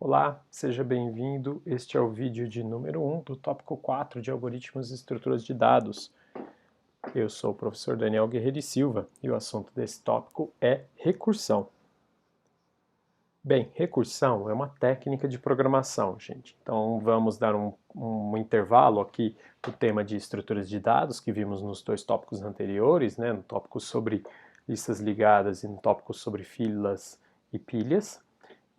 Olá, seja bem-vindo. Este é o vídeo de número 1 do tópico 4 de algoritmos e estruturas de dados. Eu sou o professor Daniel Guerreiro e Silva e o assunto desse tópico é recursão. Bem, recursão é uma técnica de programação, gente. Então vamos dar um intervalo aqui do tema de estruturas de dados que vimos nos dois tópicos anteriores, né? No tópico sobre listas ligadas e no tópico sobre filas e pilhas.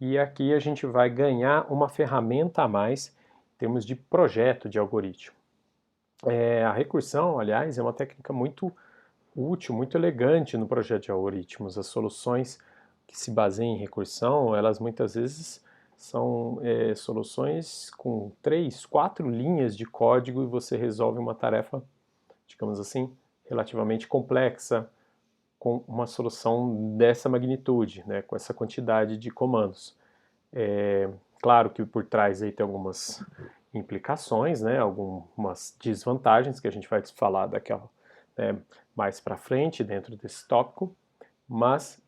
E aqui a gente vai ganhar uma ferramenta a mais em termos de projeto de algoritmo. A recursão, aliás, é uma técnica muito útil, muito elegante no projeto de algoritmos. As soluções que se baseiam em recursão, elas muitas vezes são soluções com 3, 4 linhas de código e você resolve uma tarefa, digamos assim, relativamente complexa, com uma solução dessa magnitude, né, com essa quantidade de comandos. Claro que por trás aí tem algumas implicações, né, algumas desvantagens que a gente vai falar mais para frente dentro desse tópico, mas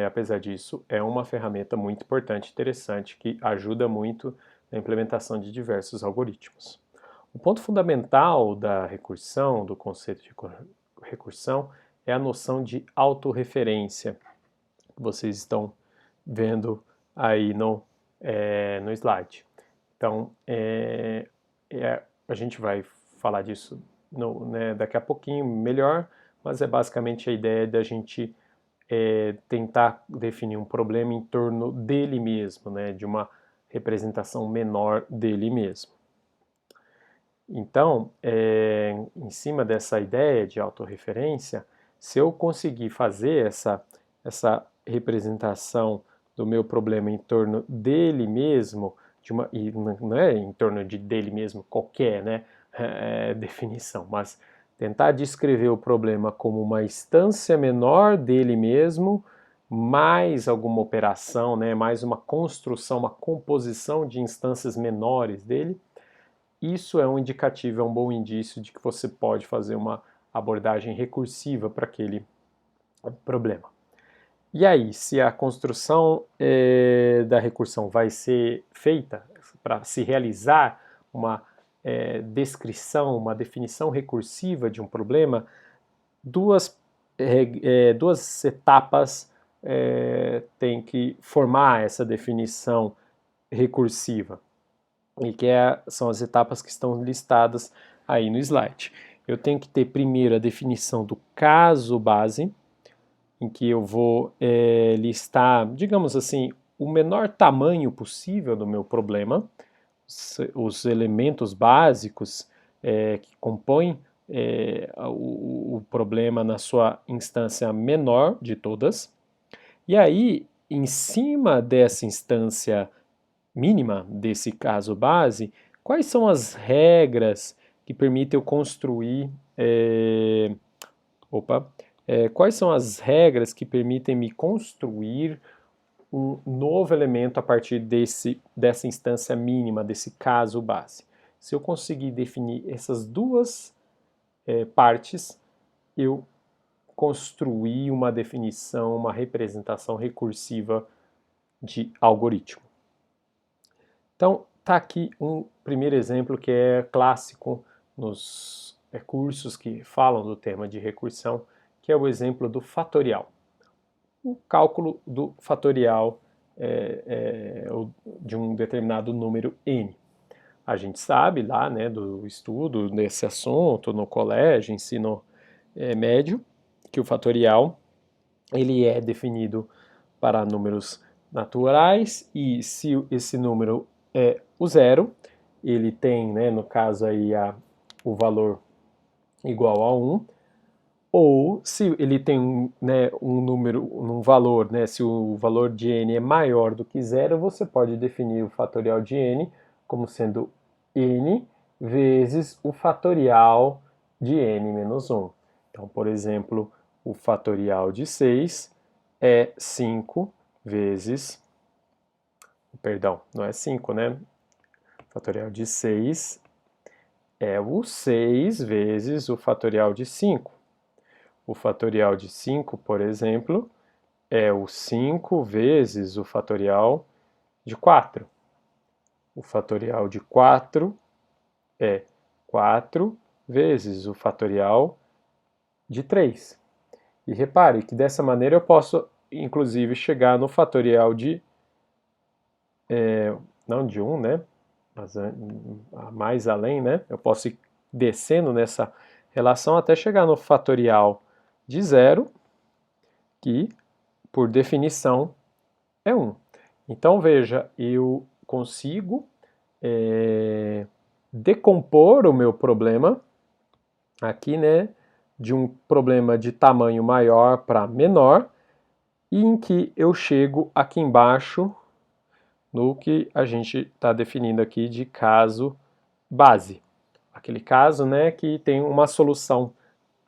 apesar disso é uma ferramenta muito importante, interessante, que ajuda muito na implementação de diversos algoritmos. O ponto fundamental da recursão, do conceito de recursão, é a noção de autorreferência, que vocês estão vendo aí no slide. Então, a gente vai falar disso daqui a pouquinho melhor, mas é basicamente a ideia da gente tentar definir um problema em torno dele mesmo, né, de uma representação menor dele mesmo. Então, em cima dessa ideia de autorreferência, se eu conseguir fazer essa representação do meu problema em torno dele mesmo, e não é em torno dele mesmo qualquer, né, definição, mas tentar descrever o problema como uma instância menor dele mesmo, mais alguma operação, né, mais uma construção, uma composição de instâncias menores dele. Isso é um indicativo, é um bom indício de que você pode fazer uma abordagem recursiva para aquele problema. E aí, se a construção da recursão vai ser feita para se realizar uma descrição, uma definição recursiva de um problema, duas etapas têm que formar essa definição recursiva, e são as etapas que estão listadas aí no slide. Eu tenho que ter primeiro a definição do caso base, em que eu vou listar, digamos assim, o menor tamanho possível do meu problema, os elementos básicos que compõem o problema na sua instância menor de todas. E aí, em cima dessa instância mínima desse caso base, quais são as regras que permitem eu construir. Quais são as regras que permitem me construir um novo elemento a partir dessa instância mínima, desse caso base? Se eu conseguir definir essas duas partes, eu construí uma definição, uma representação recursiva de algoritmo. Então, está aqui um primeiro exemplo que é clássico nos cursos que falam do tema de recursão, que é o exemplo do fatorial. O cálculo do fatorial de um determinado número n. A gente sabe lá, né, do estudo desse assunto no colégio, ensino médio, que o fatorial ele é definido para números naturais, e se esse número é o zero, ele tem, né, no caso aí, o valor igual a 1, ou se ele tem um número, um valor, né, se o valor de n é maior do que zero, você pode definir o fatorial de n como sendo n vezes o fatorial de n menos 1. Então, por exemplo, o fatorial de 6 é 5 vezes, perdão, não é 5, né? O fatorial de 6 é o 6 vezes o fatorial de 5. O fatorial de 5, por exemplo, é o 5 vezes o fatorial de 4. O fatorial de 4 é 4 vezes o fatorial de 3. E repare que dessa maneira eu posso, inclusive, chegar no fatorial de... não de 1, né? Mas mais além, né? Eu posso ir descendo nessa relação até chegar no fatorial de 0, que, por definição, é 1. Então, veja, eu consigo decompor o meu problema aqui, né, de um problema de tamanho maior para menor, e em que eu chego aqui embaixo no que a gente está definindo aqui de caso base. Aquele caso, né, que tem uma solução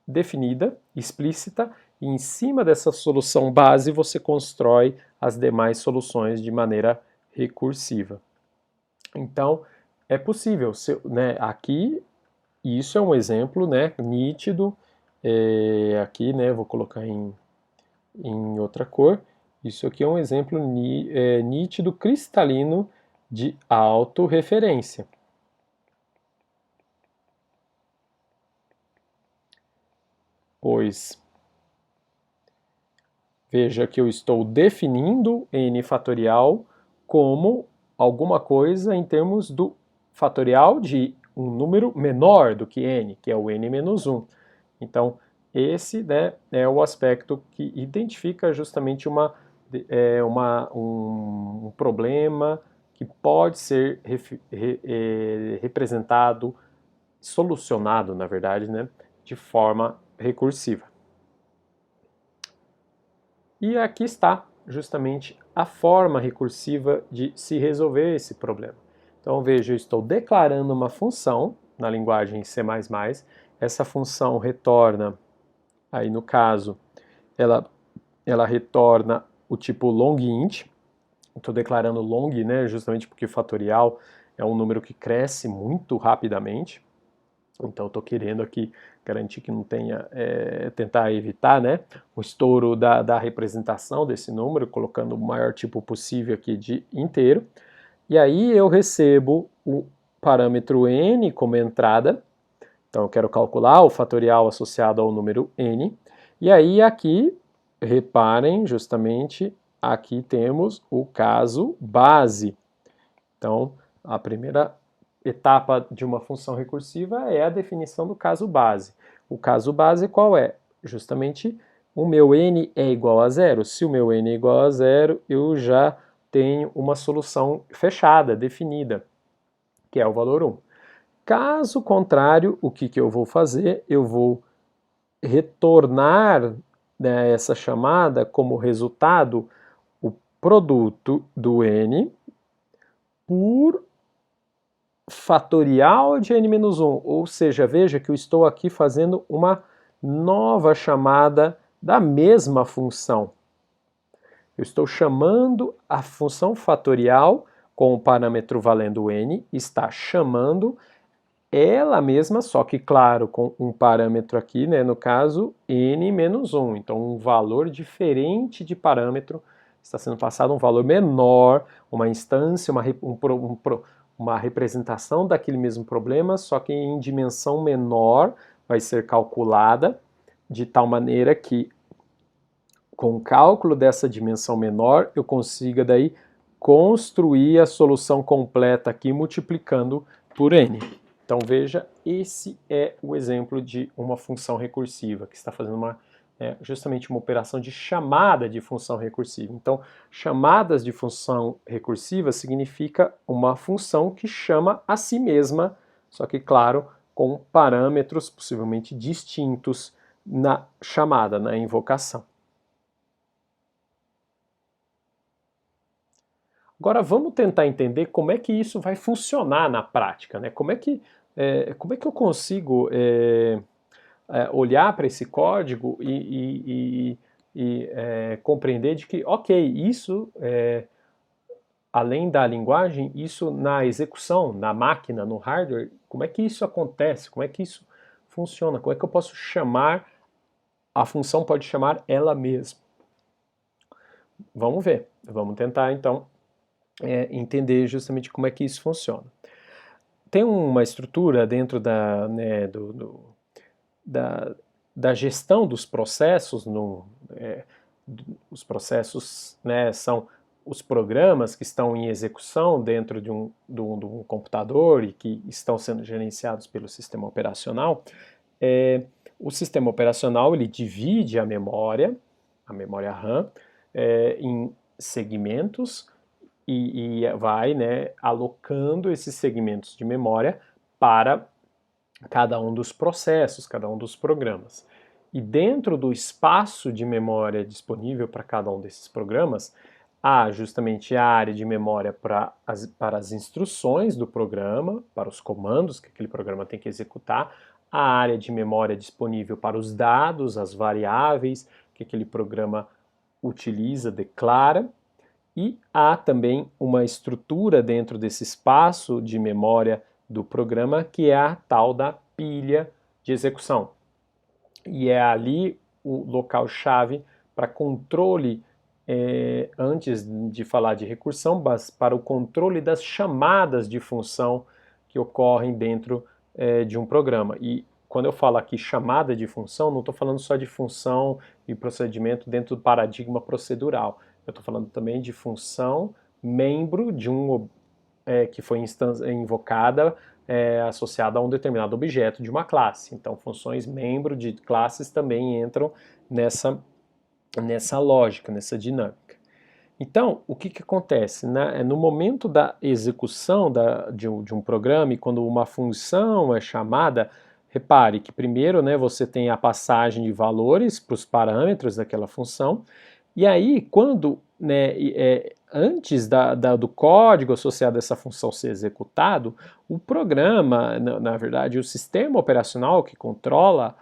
definida, explícita, e em cima dessa solução base você constrói as demais soluções de maneira recursiva. Então, é possível, né, aqui, isso é um exemplo, né, nítido, aqui, né, vou colocar em outra cor, isso aqui é um exemplo nítido, cristalino de autorreferência. Pois, veja que eu estou definindo n fatorial como alguma coisa em termos do fatorial de um número menor do que n, que é o n menos 1. Então, esse, né, é o aspecto que identifica justamente um problema que pode ser representado, solucionado, na verdade, né, de forma recursiva. E aqui está justamente a forma recursiva de se resolver esse problema. Então veja, eu estou declarando uma função na linguagem C++, essa função retorna, aí no caso, ela retorna o tipo long_int, estou declarando long, né, justamente porque fatorial é um número que cresce muito rapidamente, então estou querendo aqui garantir que não tenha, tentar evitar, né, o estouro da representação desse número, colocando o maior tipo possível aqui de inteiro. E aí eu recebo o parâmetro n como entrada, então eu quero calcular o fatorial associado ao número n, e aí aqui, reparem justamente, aqui temos o caso base. Então, a primeira etapa de uma função recursiva é a definição do caso base. O caso base qual é? Justamente o meu n é igual a zero. Se o meu n é igual a zero, eu já tenho uma solução fechada, definida, que é o valor 1. Caso contrário, o que eu vou fazer? Eu vou retornar, né, essa chamada como resultado o produto do n por fatorial de n-1, ou seja, veja que eu estou aqui fazendo uma nova chamada da mesma função. Eu estou chamando a função fatorial com o parâmetro valendo n, está chamando ela mesma, só que, claro, com um parâmetro aqui, né, no caso, n-1. Então, um valor diferente de parâmetro está sendo passado, um valor menor, uma instância, uma representação daquele mesmo problema, só que em dimensão menor vai ser calculada de tal maneira que, com o cálculo dessa dimensão menor, eu consiga daí construir a solução completa aqui multiplicando por n. Então veja, esse é o exemplo de uma função recursiva, que está fazendo justamente uma operação de chamada de função recursiva. Então, chamadas de função recursiva significa uma função que chama a si mesma, só que, claro, com parâmetros possivelmente distintos na chamada, na invocação. Agora vamos tentar entender como é que isso vai funcionar na prática, né? Como é que eu consigo olhar para esse código e compreender de que, ok, isso, além da linguagem, isso na execução, na máquina, no hardware, como é que isso acontece? Como é que isso funciona? Como é que eu posso chamar, a função pode chamar ela mesma? Vamos ver, vamos tentar então entender justamente como é que isso funciona. Tem uma estrutura dentro da gestão dos processos, os processos, né, são os programas que estão em execução dentro de um computador e que estão sendo gerenciados pelo sistema operacional. O sistema operacional ele divide a memória RAM, em segmentos e vai, né, alocando esses segmentos de memória para cada um dos processos, cada um dos programas. E dentro do espaço de memória disponível para cada um desses programas, há justamente a área de memória para as instruções do programa, para os comandos que aquele programa tem que executar, a área de memória disponível para os dados, as variáveis que aquele programa utiliza, declara, e há também uma estrutura dentro desse espaço de memória do programa que é a tal da pilha de execução. E é ali o local-chave para controle, antes de falar de recursão, para o controle das chamadas de função que ocorrem dentro de um programa. E quando eu falo aqui chamada de função, não estou falando só de função e procedimento dentro do paradigma procedural. Eu estou falando também de função membro de que foi invocada associada a um determinado objeto de uma classe. Então, funções membro de classes também entram nessa lógica, nessa dinâmica. Então, o que acontece? No momento da execução de um programa, e quando uma função é chamada, repare que primeiro, né, você tem a passagem de valores para os parâmetros daquela função, e aí, quando, né, antes do código associado a essa função ser executado, o programa, na verdade, o sistema operacional que controla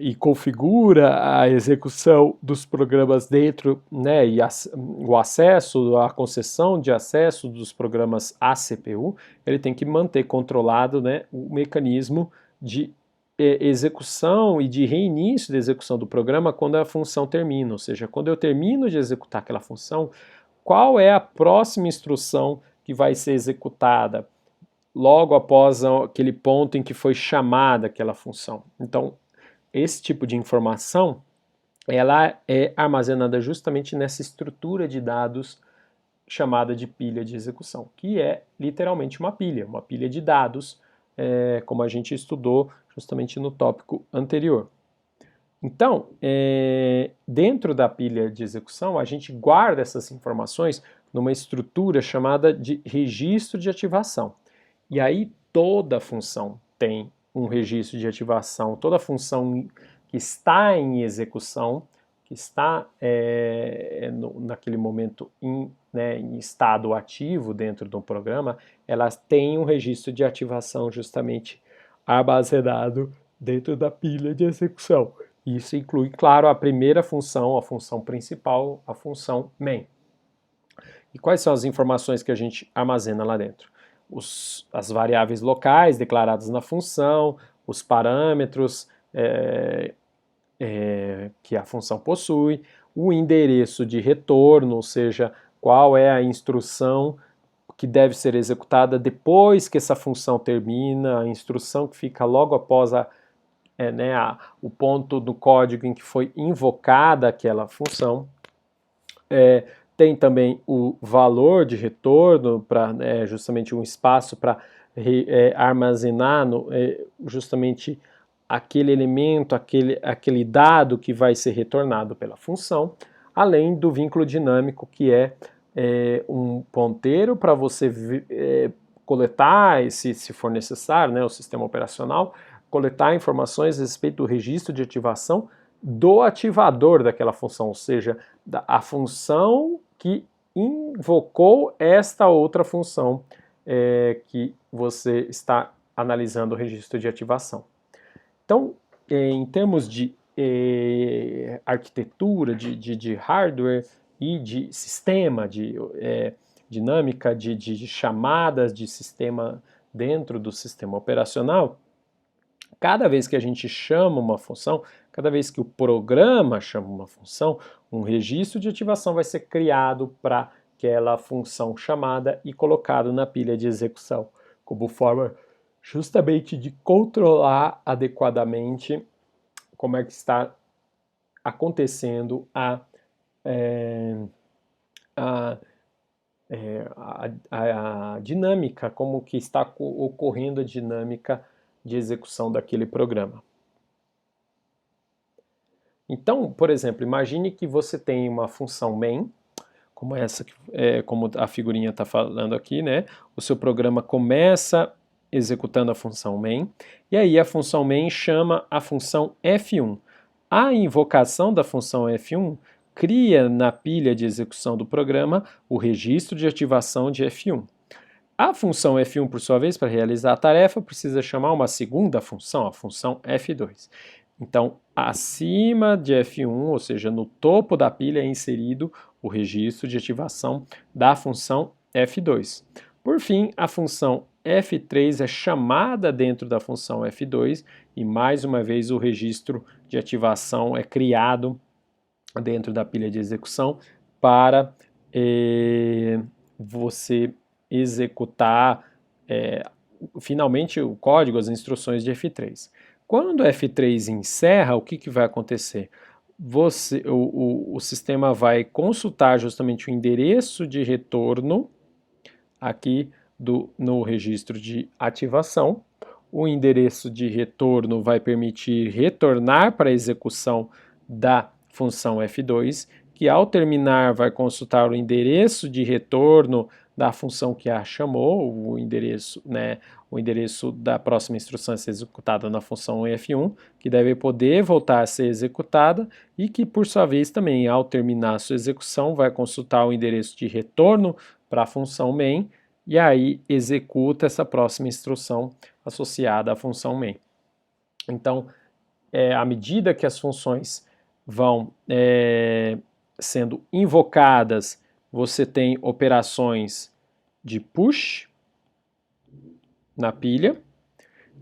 e configura a execução dos programas dentro, né, e o acesso, a concessão de acesso dos programas à CPU, ele tem que manter controlado, né, o mecanismo de execução e de reinício da execução do programa quando a função termina, ou seja, quando eu termino de executar aquela função, qual é a próxima instrução que vai ser executada logo após aquele ponto em que foi chamada aquela função. Então, esse tipo de informação, ela é armazenada justamente nessa estrutura de dados chamada de pilha de execução, que é literalmente uma pilha de dados, como a gente estudou justamente no tópico anterior. Então, dentro da pilha de execução, a gente guarda essas informações numa estrutura chamada de registro de ativação. E aí toda função tem um registro de ativação, toda função que está em execução, que está naquele momento em estado ativo dentro do programa, elas têm um registro de ativação justamente armazenado dentro da pilha de execução. Isso inclui, claro, a primeira função, a função principal, a função main. E quais são as informações que a gente armazena lá dentro? As variáveis locais declaradas na função, os parâmetros que a função possui, o endereço de retorno, ou seja, qual é a instrução que deve ser executada depois que essa função termina, a instrução que fica logo após o ponto do código em que foi invocada aquela função. Tem também o valor de retorno, para justamente um espaço para armazenar justamente aquele elemento, aquele dado que vai ser retornado pela função, além do vínculo dinâmico, que é um ponteiro para você coletar, se for necessário, né, o sistema operacional, coletar informações a respeito do registro de ativação do ativador daquela função, ou seja, a função que invocou esta outra função que você está analisando o registro de ativação. Então, em termos de arquitetura, de hardware e de sistema, de dinâmica de chamadas de sistema dentro do sistema operacional, cada vez que a gente chama uma função, cada vez que o programa chama uma função, Um registro de ativação vai ser criado para aquela função chamada e colocado na pilha de execução, como forma justamente de controlar adequadamente como é que está acontecendo a dinâmica, como que está ocorrendo a dinâmica de execução daquele programa. Então, por exemplo, imagine que você tem uma função main, como essa, como a figurinha está falando aqui, né? O seu programa começa executando a função main, e aí a função main chama a função F1. A invocação da função F1 cria na pilha de execução do programa o registro de ativação de F1. A função F1, por sua vez, para realizar a tarefa, precisa chamar uma segunda função, a função F2. Então, acima de F1, ou seja, no topo da pilha, é inserido o registro de ativação da função F2. Por fim, a função F3 é chamada dentro da função F2 e, mais uma vez, o registro de ativação é criado dentro da pilha de execução para você executar finalmente o código, as instruções de F3. Quando F3 encerra, o que vai acontecer? O sistema vai consultar justamente o endereço de retorno aqui no registro de ativação. O endereço de retorno vai permitir retornar para a execução da função F2, que ao terminar vai consultar o endereço de retorno da função que a chamou, o endereço da próxima instrução a ser executada na função F1, que deve poder voltar a ser executada e que, por sua vez, também, ao terminar a sua execução, vai consultar o endereço de retorno para a função main e aí executa essa próxima instrução associada à função main. Então, à medida que as funções vão sendo invocadas, você tem operações de push na pilha,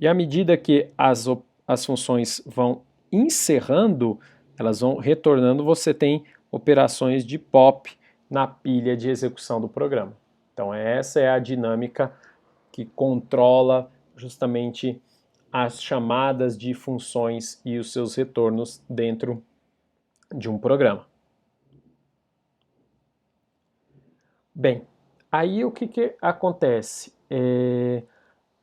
e à medida que as funções vão encerrando, elas vão retornando, você tem operações de pop na pilha de execução do programa. Então essa é a dinâmica que controla justamente as chamadas de funções e os seus retornos dentro de um programa. Bem, aí o que acontece?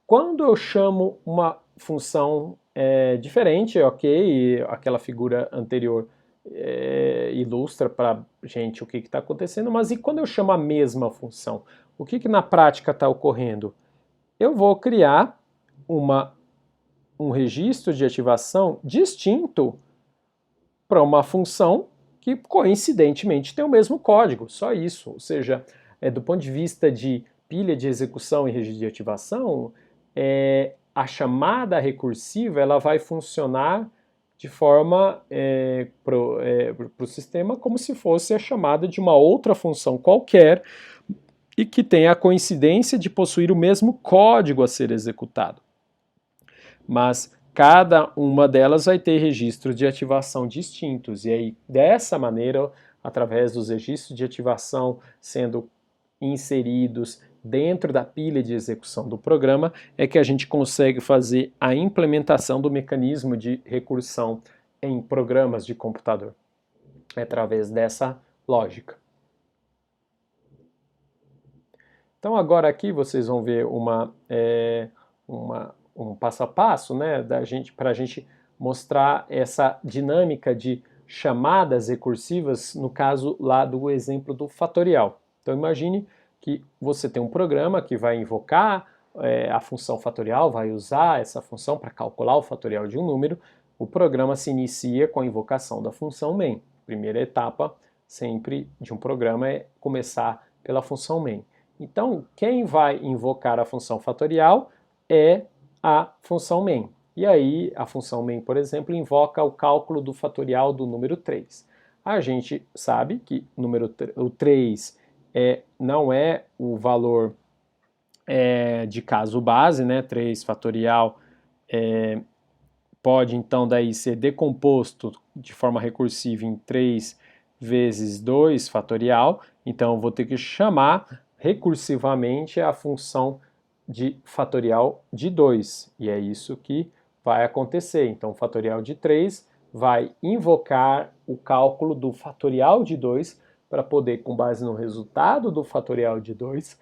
Quando eu chamo uma função diferente, ok, aquela figura anterior ilustra para a gente o que está acontecendo, mas e quando eu chamo a mesma função? O que na prática está ocorrendo? Eu vou criar um registro de ativação distinto para uma função que coincidentemente tem o mesmo código, só isso. Ou seja, do ponto de vista de pilha de execução e registro de ativação, a chamada recursiva ela vai funcionar de forma para o sistema como se fosse a chamada de uma outra função qualquer e que tem a coincidência de possuir o mesmo código a ser executado. Mas cada uma delas vai ter registros de ativação distintos, e aí dessa maneira, através dos registros de ativação sendo inseridos dentro da pilha de execução do programa, é que a gente consegue fazer a implementação do mecanismo de recursão em programas de computador, através dessa lógica. Então agora aqui vocês vão ver um passo a passo, né, para a gente mostrar essa dinâmica de chamadas recursivas, no caso lá do exemplo do fatorial. Então imagine que você tem um programa que vai invocar a função fatorial, vai usar essa função para calcular o fatorial de um número. O programa se inicia com a invocação da função main. Primeira etapa sempre de um programa é começar pela função main. Então, quem vai invocar a função fatorial é a função main. E aí, a função main, por exemplo, invoca o cálculo do fatorial do número 3. A gente sabe que o 3 não é o valor de caso base, né? 3 fatorial pode, então, daí ser decomposto de forma recursiva em 3 vezes 2 fatorial, então eu vou ter que chamar recursivamente a função de fatorial de 2, e é isso que vai acontecer. Então, o fatorial de 3 vai invocar o cálculo do fatorial de 2 para poder, com base no resultado do fatorial de 2,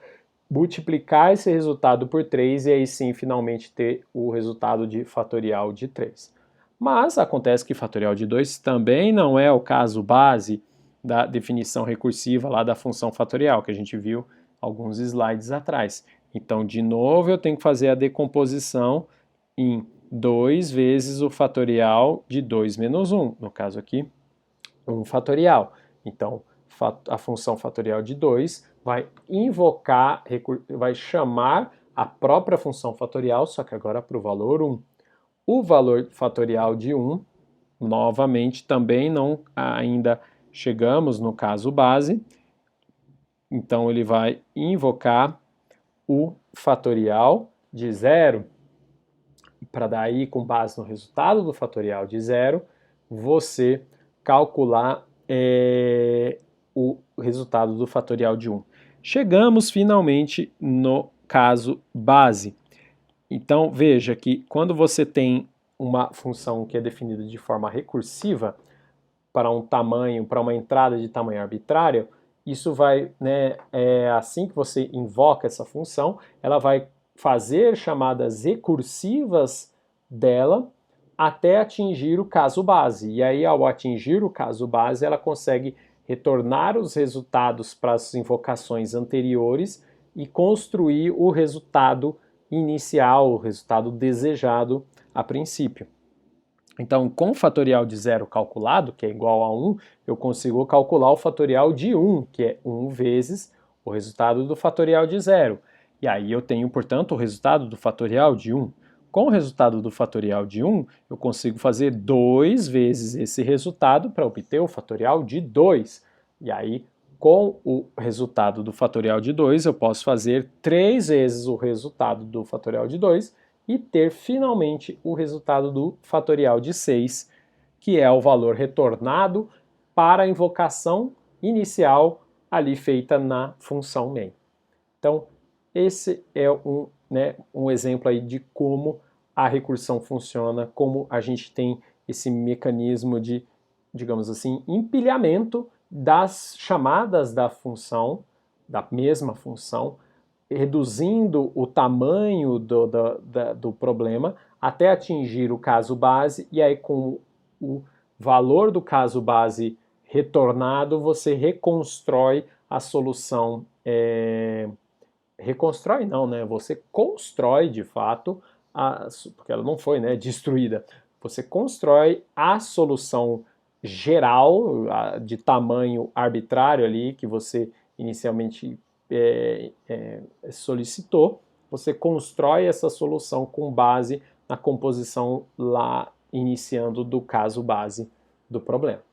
multiplicar esse resultado por 3 e aí sim finalmente ter o resultado de fatorial de 3. Mas acontece que fatorial de 2 também não é o caso base da definição recursiva lá da função fatorial, que a gente viu alguns slides atrás. Então, de novo, eu tenho que fazer a decomposição em 2 vezes o fatorial de 2 menos 1, no caso aqui, 1 fatorial. Então, a função fatorial de 2 vai invocar, vai chamar a própria função fatorial, só que agora para o valor 1. O valor fatorial de 1, novamente, também não ainda chegamos no caso base, então ele vai invocar o fatorial de 0, para daí, com base no resultado do fatorial de 0, você calcular o resultado do fatorial de 1. Chegamos finalmente no caso base. Então, veja que quando você tem uma função que é definida de forma recursiva para um tamanho, para uma entrada de tamanho arbitrário, isso vai, né, assim que você invoca essa função, ela vai fazer chamadas recursivas dela até atingir o caso base. E aí, ao atingir o caso base, ela consegue retornar os resultados para as invocações anteriores e construir o resultado inicial, o resultado desejado a princípio. Então, com o fatorial de 0 calculado, que é igual a 1, eu consigo calcular o fatorial de 1, que é 1 vezes o resultado do fatorial de 0. E aí eu tenho, portanto, o resultado do fatorial de 1. Com o resultado do fatorial de 1, eu consigo fazer 2 vezes esse resultado para obter o fatorial de 2. E aí, com o resultado do fatorial de 2, eu posso fazer 3 vezes o resultado do fatorial de 2 e ter finalmente o resultado do fatorial de 6, que é o valor retornado para a invocação inicial ali feita na função main. Então, esse é um exemplo aí de como a recursão funciona, como a gente tem esse mecanismo de, digamos assim, empilhamento das chamadas da função, da mesma função, reduzindo o tamanho do problema até atingir o caso base, e aí com o valor do caso base retornado, você reconstrói a solução. Reconstrói não, né? Você constrói de fato, porque ela não foi, né, destruída. Você constrói a solução geral de tamanho arbitrário ali que você inicialmente solicitou. Você constrói essa solução com base na composição lá iniciando do caso base do problema.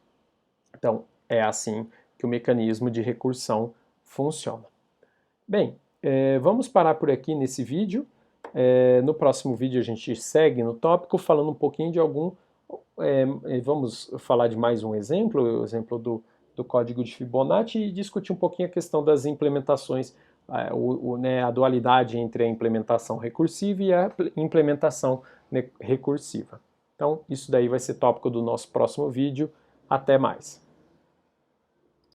Então, é assim que o mecanismo de recursão funciona. Bem, vamos parar por aqui nesse vídeo. No próximo vídeo a gente segue no tópico falando um pouquinho de vamos falar de mais um exemplo, o exemplo do código de Fibonacci, e discutir um pouquinho a questão das implementações, a dualidade entre a implementação recursiva e a implementação recursiva. Então, isso daí vai ser tópico do nosso próximo vídeo. Até mais!